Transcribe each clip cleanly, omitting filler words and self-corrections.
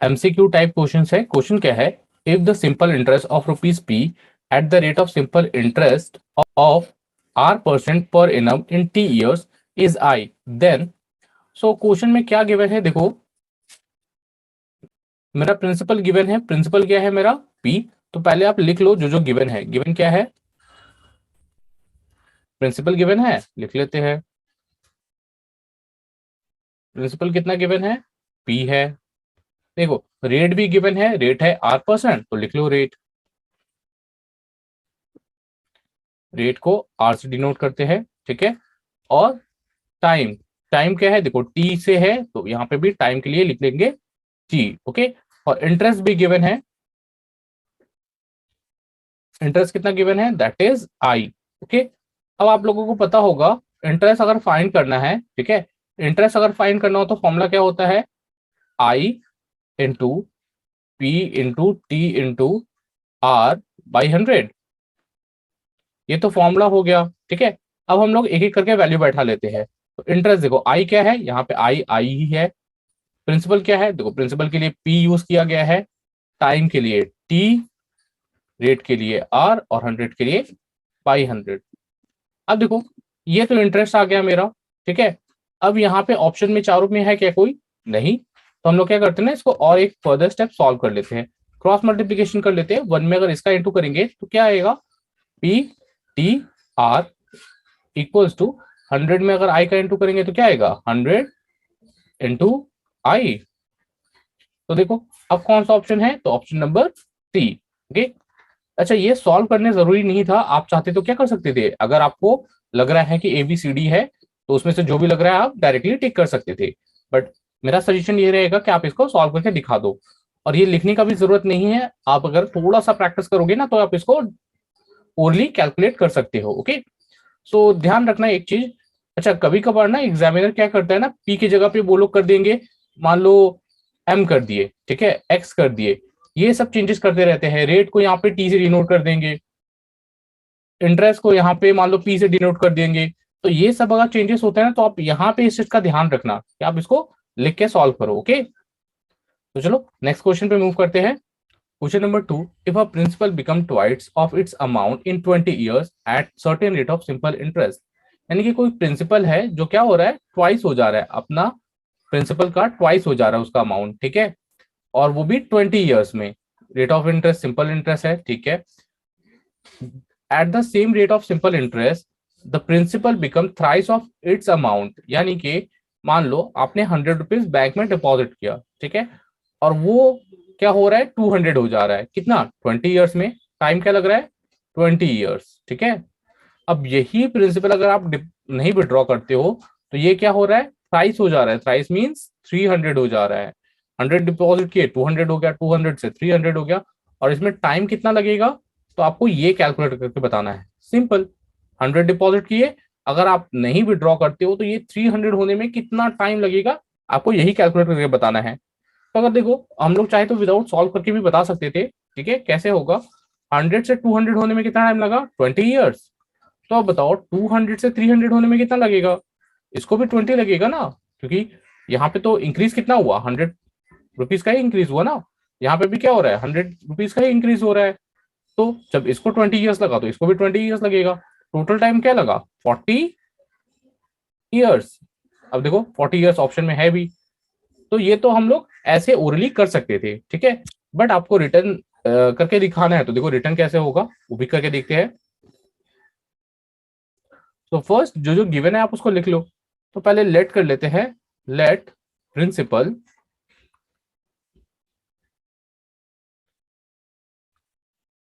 MCQ type question है। Question क्या है, if the simple interest of rupees P at the rate of simple interest of R% per annum in T years is I, then. So question में क्या given है, देखो मेरा principal given है, principal क्या है मेरा पी। तो पहले आप लिख लो जो जो गिवन है, गिवन क्या है, प्रिंसिपल गिवन है, लिख लेते हैं। प्रिंसिपल कितना गिवन है, पी है। देखो रेट भी गिवन है, रेट है R%, तो लिख लो रेट। रेट को R से डिनोट करते हैं, ठीक है। और टाइम, टाइम क्या है, देखो टी से है तो यहाँ पे भी टाइम के लिए लिख लेंगे टी, ओके। और इंटरेस्ट भी गिवन है, इंटरेस्ट कितना गिवन है, दैट इज आई, ओके। अब आप लोगों को पता होगा इंटरेस्ट अगर फाइंड करना है, ठीक है, इंटरेस्ट अगर फाइंड करना हो तो फॉर्मूला क्या होता है, I into P into T into R by 100। ये तो फॉर्मूला हो गया, ठीक है। अब हम लोग एक एक करके वैल्यू बैठा लेते हैं। तो इंटरेस्ट देखो आई क्या है, यहाँ पे आई आई ही है। प्रिंसिपल क्या है, देखो प्रिंसिपल के लिए पी यूज किया गया है, टाइम के लिए टी, रेट के लिए आर और 100 के लिए बाई 100। अब देखो ये तो इंटरेस्ट आ गया मेरा, ठीक है। अब यहाँ पे ऑप्शन में चारों में है क्या, कोई नहीं। तो हम लोग क्या करते हैं ना, इसको और एक फर्दर स्टेप सॉल्व कर लेते हैं, क्रॉस मल्टीप्लीकेशन कर लेते हैं। वन में अगर इसका इंटू करेंगे तो क्या आएगा, P T R equals to 100 में अगर आई का इंटू करेंगे तो क्या आएगा, 100 इंटू आई। तो देखो अब कौन सा ऑप्शन है, तो ऑप्शन नंबर सी, ओके। अच्छा ये सॉल्व करने जरूरी नहीं था, आप चाहते तो क्या कर सकते थे, अगर आपको लग रहा है कि ABCD है तो उसमें से जो भी लग रहा है आप डायरेक्टली टिक कर सकते थे। बट मेरा सजेशन ये रहेगा कि आप इसको सॉल्व करके दिखा दो, और ये लिखने का भी जरूरत नहीं है, आप अगर थोड़ा सा प्रैक्टिस करोगे ना तो आप इसको ओरली कैलकुलेट कर सकते हो, ओके। सो ध्यान रखना एक चीज, अच्छा कभी कभार ना एग्जामिनर क्या करता है ना, पी की जगह पे वो लोग कर देंगे, मान लो एम कर दिए, ठीक है, एक्स कर दिए, ये सब चेंजेस करते रहते हैं। रेट को यहाँ पे टी से डिनोट कर देंगे, इंटरेस्ट को यहाँ पे मान लो पी से डिनोट कर देंगे। तो ये सब अगर चेंजेस होते हैं ना तो आप यहाँ पे इस चीज का ध्यान रखना कि आप इसको लिख के सॉल्व करो, ओके। तो चलो नेक्स्ट क्वेश्चन पे मूव करते हैं। Question number 2, if a principal become twice of its amount in 20 years at certain rate of simple interest. यानी कि कोई प्रिंसिपल है जो क्या हो रहा है, ट्वाइस हो जा रहा है, अपना प्रिंसिपल का ट्वाइस हो जा रहा है उसका अमाउंट, ठीक है। और वो भी 20 ईयर्स में, rate of interest simple interest है, ठीक है। At the same rate of simple interest the principal become thrice of its amount. यानी कि मान लो आपने 100 रुपीज बैंक में डिपॉजिट किया, ठीक है, और वो क्या हो रहा है, 200 हो जा रहा है, कितना, 20 ईयर्स में। टाइम क्या लग रहा है, 20 ईयर्स, ठीक है। अब यही प्रिंसिपल अगर आप नहीं विड्रॉ करते हो तो ये क्या हो रहा है, थ्राइस हो जा रहा है, थ्राइस मीन्स 300 हो जा रहा है। 100 डिपॉजिट किए, 200 हो गया, 200 से 300 हो गया, और इसमें टाइम कितना लगेगा, तो आपको ये कैलकुलेट करके बताना है, सिंपल। 100 डिपॉजिट किए, अगर आप नहीं विड्रॉ करते हो तो ये 300 होने में कितना टाइम लगेगा, आपको यही कैलकुलेट करके बताना है। तो अगर देखो हम लोग चाहे तो विदाउट सॉल्व करके भी बता सकते थे, ठीक है, कैसे होगा, 100 से 200 होने में कितना टाइम लगा, 20 ईयर्स। तो अब बताओ 200 से 300 होने में कितना लगेगा, इसको भी 20 लगेगा ना, क्योंकि यहाँ पे तो इंक्रीज कितना हुआ, 100 रुपीज का ही इंक्रीज हुआ ना, यहाँ पे भी क्या हो रहा है, 100 रुपीज का ही इंक्रीज हो रहा है। तो जब इसको 20 ईयर्स लगा तो इसको भी 20 ईयर्स लगेगा, टोटल टाइम क्या लगा, 40 ईयर्स। अब देखो 40 ईयर्स ऑप्शन में है भी, तो ये तो हम लोग ऐसे ओरली कर सकते थे, ठीक है। बट आपको रिटर्न करके दिखाना है, तो देखो रिटर्न कैसे होगा वो भी करके देखते हैं। तो फर्स्ट जो जो गिवन है आप उसको लिख लो। तो पहले लेट कर लेते हैं, लेट प्रिंसिपल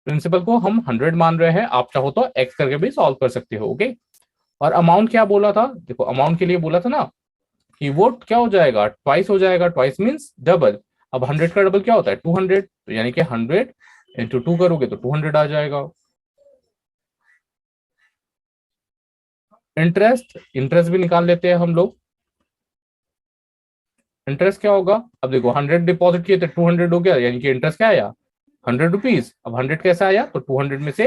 प्रिंसिपल को हम 100 मान रहे हैं, आप चाहो तो एक्स करके भी सॉल्व कर सकते हो, ओके। और अमाउंट क्या बोला था, देखो अमाउंट के लिए बोला था ना कि वो क्या हो जाएगा, ट्वाइस हो जाएगा, ट्वाइस मीन्स डबल। अब 100 का डबल क्या होता है, 200, तो यानी कि 100 इंटू 2 करोगे तो 200 आ जाएगा। इंटरेस्ट, इंटरेस्ट भी निकाल लेते हैं हम लोग। इंटरेस्ट क्या होगा, अब देखो 100 डिपॉजिट किए तो 200 हो गया, यानी कि इंटरेस्ट क्या आया, 100 रुपीज। अब 100 कैसा आया, तो 200 में से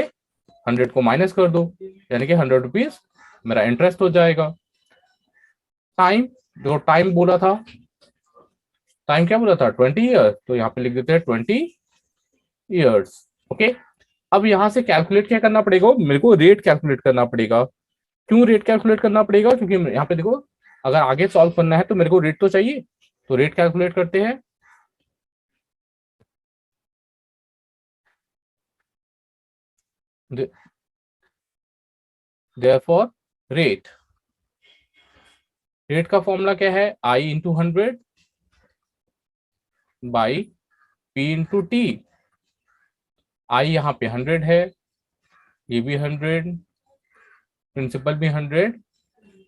100 को माइनस कर दो, यानी कि 100 रुपीज मेरा इंटरेस्ट हो जाएगा। टाइम, देखो टाइम बोला था टाइम क्या बोला था 20 ईयर, तो यहाँ पे लिख देते हैं 20 ईयर्स। ओके, अब यहाँ से कैलकुलेट क्या करना पड़ेगा, मेरे को रेट कैलकुलेट करना पड़ेगा। क्यों रेट कैलकुलेट करना पड़ेगा, क्योंकि यहाँ पे देखो अगर आगे सॉल्व करना है तो मेरे को रेट तो चाहिए, तो रेट कैलकुलेट करते हैं। देयरफॉर रेट, रेट का फॉर्मूला क्या है, I into 100 by P into T. I यहाँ पे 100 है, ये भी 100, प्रिंसिपल भी 100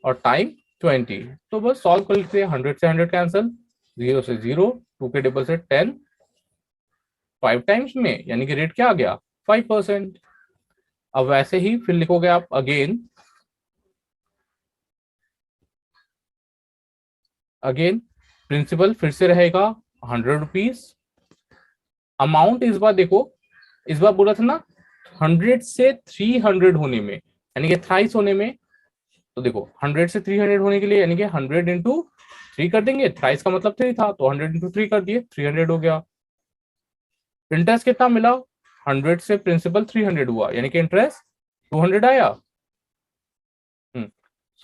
और टाइम 20। तो बस सॉल्व कर लेते हैं, 100 से 100 कैंसिल, 0 से 0, 2 के टेबल से 10, 5 टाइम्स में, यानी कि रेट क्या आ गया 5%। अब वैसे ही फिर लिखोगे आप अगेन, अगेन प्रिंसिपल फिर से रहेगा 100 रुपीज। अमाउंट इस बार देखो, इस बार बोला था ना 100 से 300 होने में, यानी कि थ्राइस होने में, तो देखो 100 से 300 होने के लिए यानी कि 100 इंटू 3 कर देंगे, थ्राइस का मतलब 3 था, तो 100 इंटू 3 कर दिए, 300 हो गया। इंटरेस्ट कितना मिला, 100 से प्रिंसिपल 300 हुआ, यानी कि इंटरेस्ट 200 आया।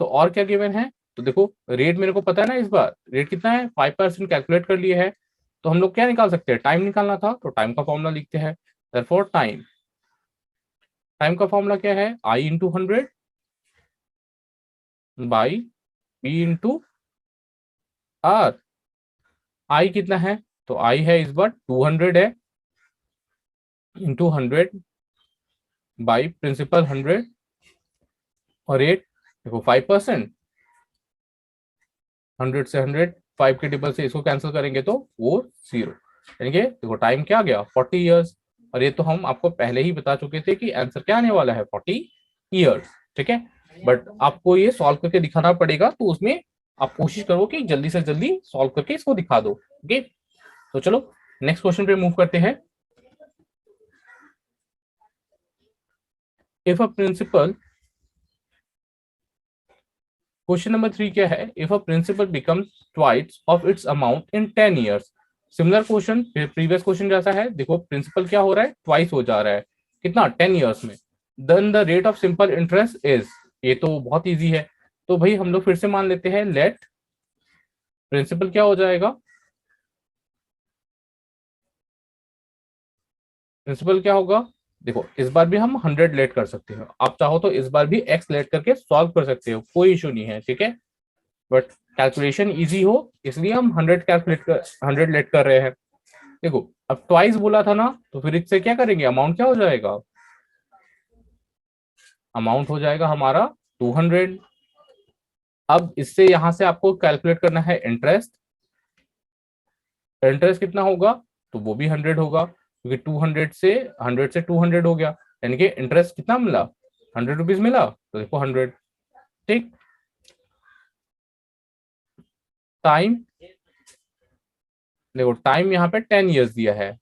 सो और क्या गिवन है, तो देखो रेट मेरे को पता है ना, इस बार रेट कितना है 5% कैलकुलेट कर लिए है, तो हम लोग क्या निकाल सकते हैं, टाइम निकालना था, तो टाइम का फॉर्मूला लिखते हैं। देयरफॉर टाइम, टाइम का फॉर्मूला क्या है, I into 100 by P into R. I कितना है, तो आई है इस बार 200 है, इंटू 100 बाई प्रिंसिपल 100 और रेट देखो 5%, 100 से 100, 5 के टेबल से इसको कैंसिल करेंगे तो वो 0, यानी कि देखो टाइम क्या आ गया 40 ईयर्स। और ये तो हम आपको पहले ही बता चुके थे कि आंसर क्या आने वाला है 40 ईयर्स, ठीक है। बट आपको ये सॉल्व करके दिखाना पड़ेगा, तो उसमें आप कोशिश करो कि जल्दी से जल्दी सॉल्व करके इसको दिखा दो। ओके, तो चलो नेक्स्ट क्वेश्चन पे मूव करते हैं। If a principal, question number 3 क्या है, if a principal becomes twice of its amount in 10 years. Similar question, previous question जैसा है, देखो प्रिंसिपल क्या हो रहा है ट्वाइस हो जा रहा है, कितना 10 ईयर्स में। Then the rate of simple interest is, ये तो बहुत इजी है, तो भाई हम लोग फिर से मान लेते हैं, लेट प्रिंसिपल क्या हो जाएगा, प्रिंसिपल क्या होगा, देखो इस बार भी हम 100 लेट कर सकते हो, आप चाहो तो इस बार भी x लेट करके सॉल्व कर सकते हो, कोई इशू नहीं है, ठीक है। बट कैलकुलेशन इजी हो इसलिए हम 100 लेट कर रहे हैं। देखो अब ट्वाइस बोला था ना, तो फिर इससे क्या करेंगे, अमाउंट क्या हो जाएगा, अमाउंट हो जाएगा हमारा 200। अब इससे यहां से आपको कैलकुलेट करना है इंटरेस्ट, इंटरेस्ट कितना होगा, तो वो भी 100 होगा, क्योंकि 200 से 200 हो गया, यानी कि इंटरेस्ट कितना मिला, 100 रुपीज मिला, तो देखो 100, ठीक। टाइम, देखो टाइम यहाँ पे 10 ईयर्स दिया है,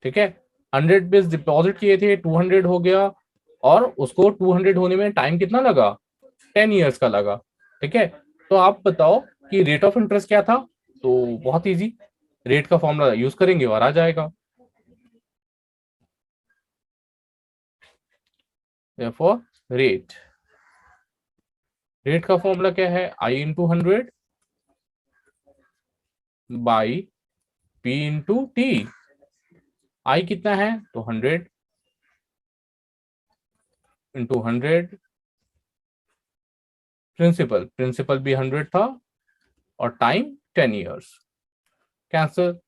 ठीक है। 100 रुपीज डिपॉजिट किए थे, 200 हो गया, और उसको 200 होने में टाइम कितना लगा, 10 ईयर्स का लगा, ठीक है। तो आप बताओ कि रेट ऑफ इंटरेस्ट क्या था, तो बहुत इजी, रेट का फॉर्मूला यूज करेंगे और आ जाएगा। therefore रेट, रेट का फॉर्मूला क्या है, I into 100 by P into T. I कितना है, तो 100 इंटू 100, प्रिंसिपल, प्रिंसिपल भी 100 था, और टाइम 10 ईयर्स, कैंसिल,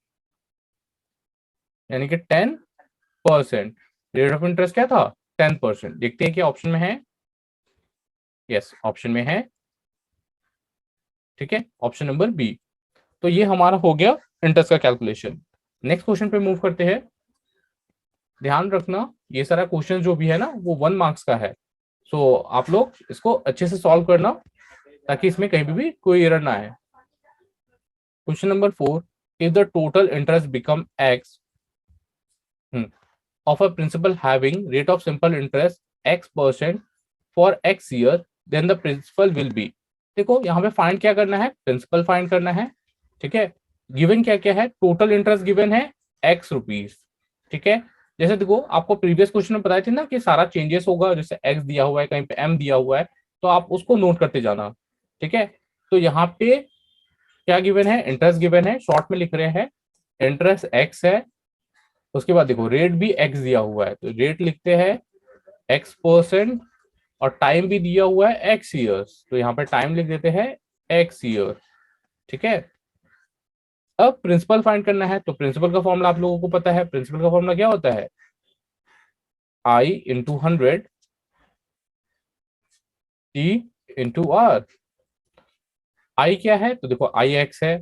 यानी कि 10%। रेट ऑफ इंटरेस्ट क्या था 10%, देखते हैं कि ऑप्शन में है, यस ऑप्शन में है, ठीक है, ऑप्शन नंबर बी। तो ये हमारा हो गया इंटरेस्ट का कैलकुलेशन। नेक्स्ट क्वेश्चन पे मूव करते हैं। ध्यान रखना ये सारा क्वेश्चन जो भी है ना वो 1 मार्क्स का है, सो आप लोग इसको अच्छे से सॉल्व करना, ताकि इसमें कहीं भी कोई एरर ना आए। Question number 4, if the total interest become x of a principal having rate of simple interest x% for x year, then the principal will be। देखो यहाँ पे फाइंड क्या करना है, प्रिंसिपल फाइंड करना है, ठीक है। गिवन क्या क्या है, टोटल इंटरेस्ट गिवन है एक्स रुपीज, ठीक है। जैसे देखो आपको प्रीवियस क्वेश्चन में बताया थे ना कि सारा चेंजेस होगा, जैसे एक्स दिया हुआ है, कहीं पे एम दिया हुआ है, तो आप उसको नोट करते जाना, ठीक है। तो यहाँ पे क्या गिवन है, इंटरेस्ट गिवन है, शॉर्ट में लिख रहे हैं इंटरेस्ट एक्स है। उसके बाद देखो रेट भी एक्स दिया हुआ है, तो रेट लिखते हैं x%, और टाइम भी दिया हुआ है एक्स ईयर्स, तो यहाँ पे टाइम लिख देते हैं एक्स ईयर, ठीक है। अब प्रिंसिपल फाइंड करना है, तो प्रिंसिपल का फॉर्मूला आप लोगों को पता है, प्रिंसिपल का फॉर्मूला क्या होता है, I into 100 T into R. आई क्या है, तो देखो आई एक्स है,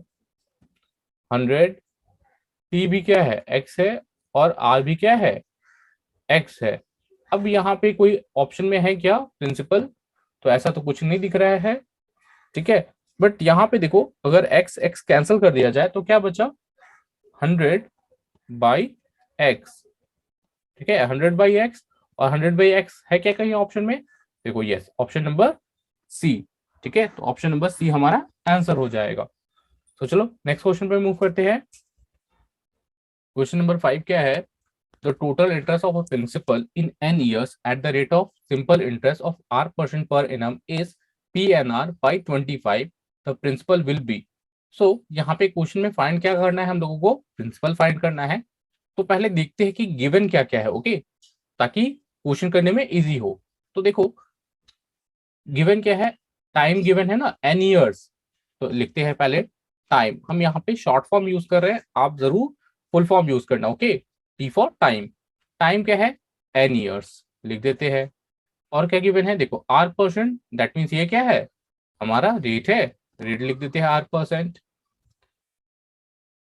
100, टी भी क्या है एक्स है, और आर भी क्या है एक्स है। अब यहाँ पे कोई ऑप्शन में है क्या प्रिंसिपल, तो ऐसा तो कुछ नहीं दिख रहा है, ठीक है। बट यहाँ पे देखो अगर एक्स एक्स कैंसिल कर दिया जाए तो क्या बचा, 100/x, ठीक है, 100/x, और 100/x है क्या कहीं ऑप्शन में, देखो यस, ऑप्शन नंबर सी, ठीक है। तो ऑप्शन नंबर सी हमारा आंसर हो जाएगा। तो चलो नेक्स्ट क्वेश्चन पे मूव करते हैं। क्वेश्चन नंबर 5 क्या है, the total interest of a principal in n years at the rate of simple interest of r% per annum is PNR by 25, the principal will be। सो यहाँ पे question में find क्या करना है, हम लोगों को प्रिंसिपल फाइंड करना है। तो पहले देखते हैं कि गिवन क्या क्या है, ओके, ताकि क्वेश्चन करने में इजी हो। तो देखो गिवन क्या है, टाइम गिवन है ना n years, तो लिखते हैं पहले टाइम, हम यहाँ पे शॉर्ट फॉर्म यूज कर रहे हैं, आप जरूर फुल फॉर्म यूज करना, okay. T for time, time क्या है n years, लिख देते हैं। और क्या गिवन है, देखो r%, दैट मीन्स ये क्या है, हमारा रेट है, रेट लिख देते हैं r%।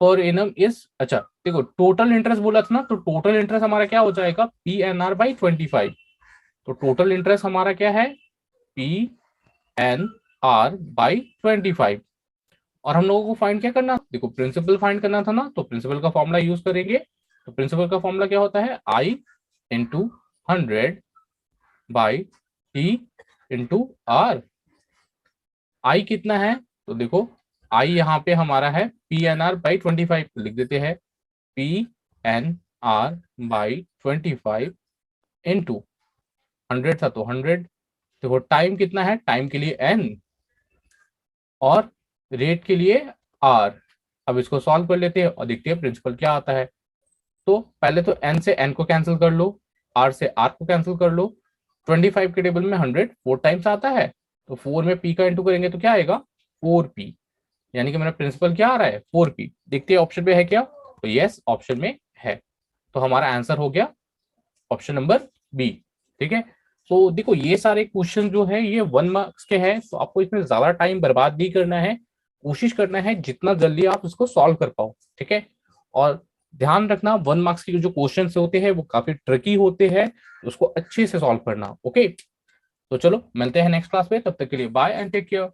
पर एनम इज, अच्छा देखो टोटल इंटरेस्ट बोला था ना, तो टोटल इंटरेस्ट हमारा क्या हो जाएगा, PNR/25। तो टोटल इंटरेस्ट हमारा क्या है, PNR/25। और हम लोगों को फाइंड क्या करना, देखो प्रिंसिपल फाइंड करना था ना, तो प्रिंसिपल का फॉर्मूला यूज करेंगे। तो प्रिंसिपल का फॉर्मूला क्या होता है, आई इंटू 100/t/r। आई कितना है, तो देखो आई यहाँ पे हमारा है PNR/25, लिख देते हैं PNR/25 इंटू 100 था तो 100। देखो टाइम कितना है, टाइम के लिए n, और रेट के लिए r। अब इसको सॉल्व कर लेते हैं और देखते हैं प्रिंसिपल क्या आता है। तो पहले तो n से n को कैंसिल कर लो, r से r को कैंसिल कर लो। 25 के टेबल में 100 4 टाइम्स आता है, तो 4 में p का इंटू करेंगे तो क्या आएगा 4p, यानी कि मेरा प्रिंसिपल क्या आ रहा है 4p। देखते हैं ऑप्शन पे है क्या, तो यस ऑप्शन में है। तो हमारा आंसर हो गया ऑप्शन नंबर बी, ठीक है। तो देखो ये सारे क्वेश्चन जो है ये 1 मार्क्स के हैं, तो आपको इसमें ज्यादा टाइम बर्बाद नहीं करना है, कोशिश करना है जितना जल्दी आप इसको सॉल्व कर पाओ, ठीक है। और ध्यान रखना 1 मार्क्स के जो क्वेश्चन होते हैं वो काफी ट्रिकी होते हैं, उसको अच्छे से सॉल्व करना, ओके। तो चलो मिलते हैं नेक्स्ट क्लास में, तब तक के लिए बाय एंड टेक केयर।